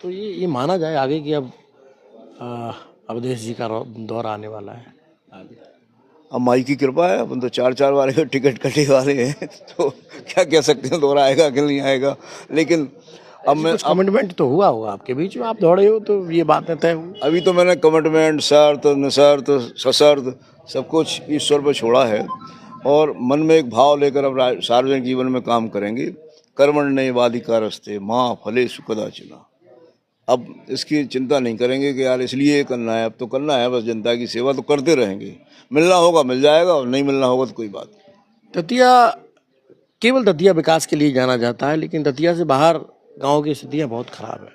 तो ये माना जाए आगे कि अब अवधेश जी का दौर आने वाला है आगे। अब माई की कृपा है, अपन तो 4-4 वाले के टिकट कटे वाले हैं तो क्या कह सकते हैं दौरा आएगा कि नहीं आएगा। लेकिन अब मैं कुछ कमिटमेंट तो हुआ होगा आपके बीच में, आप दौड़े हो तो ये बातें तय हुई। अभी तो मैंने कमिटमेंट, शर्त, निशर्त, सशर्त सब कुछ ईश्वर पर छोड़ा है और मन में एक भाव लेकर अब सार्वजनिक जीवन में काम करेंगे। कर्मण्येवाधिकारस्ते माँ फलेषु कदाचन। अब इसकी चिंता नहीं करेंगे कि यार इसलिए करना है, अब तो करना है, बस जनता की सेवा तो करते रहेंगे। मिलना होगा मिल जाएगा और नहीं मिलना होगा तो कोई बात नहीं। दतिया केवल दतिया विकास के लिए जाना जाता है, लेकिन दतिया से बाहर गांव की स्थितियां बहुत खराब है।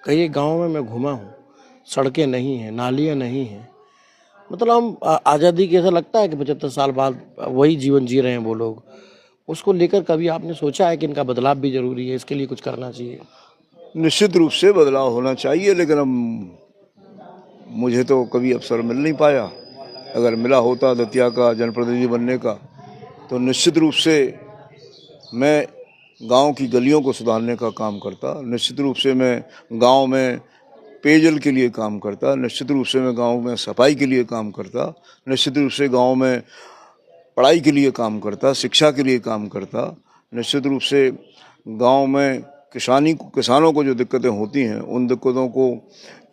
कई गांव में मैं घूमा हूँ, सड़कें नहीं हैं, नालियाँ नहीं हैं। मतलब हम आज़ादी के ऐसा लगता है कि 75 साल बाद वही जीवन जी रहे हैं वो लोग। उसको लेकर कभी आपने सोचा है कि इनका बदलाव भी जरूरी है, इसके लिए कुछ करना चाहिए? निश्चित रूप से बदलाव होना चाहिए, लेकिन अब मुझे तो कभी अवसर मिल नहीं पाया। अगर मिला होता दतिया का जनप्रतिनिधि बनने का तो निश्चित रूप से मैं गांव की गलियों को सुधारने का काम करता, निश्चित रूप से मैं गांव में पेयजल के लिए काम करता, निश्चित रूप से मैं गांव में सफाई के लिए काम करता, निश्चित रूप से गांव में पढ़ाई के लिए काम करता, शिक्षा के लिए काम करता, निश्चित रूप से गांव में किसानों को जो दिक्कतें होती हैं उन दिक्कतों को,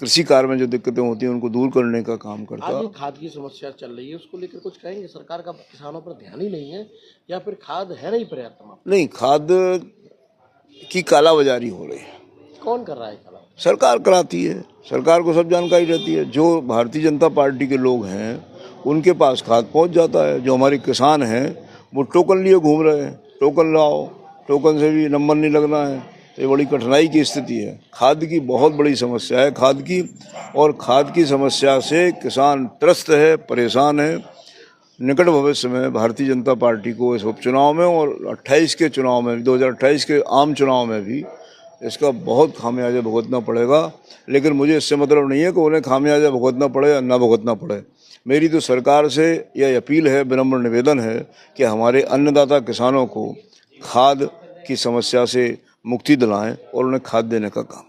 कृषि कार्य में जो दिक्कतें होती हैं उनको दूर करने का काम करता। आज खाद की समस्या चल रही है, उसको लेकर कुछ कहेंगे? सरकार का किसानों पर ध्यान ही नहीं है या फिर खाद है नहीं पर्याप्त? नहीं, खाद की कालाबाजारी हो रही है। कौन कर रहा है काला? सरकार कराती है, सरकार को सब जानकारी रहती है। जो भारतीय जनता पार्टी के लोग हैं उनके पास खाद पहुंच जाता है। जो हमारे किसान हैं वो टोकन लिए घूम रहे हैं, टोकन लाओ, टोकन से भी नंबर नहीं लगना है। तो ये बड़ी कठिनाई की स्थिति है। खाद की बहुत बड़ी समस्या है खाद की, और खाद की समस्या से किसान त्रस्त है, परेशान है। निकट भविष्य में भारतीय जनता पार्टी को इस उपचुनाव में और 28 के चुनाव में, 2028 के आम चुनाव में भी इसका बहुत खामियाजा भुगतना पड़ेगा। लेकिन मुझे इससे मतलब नहीं है कि उन्हें खामियाजा भुगतना पड़े या ना भुगतना पड़े। मेरी तो सरकार से यह अपील है, विनम्र निवेदन है कि हमारे अन्नदाता किसानों को खाद की समस्या से मुक्ति दिलाएं और उन्हें खाद देने का काम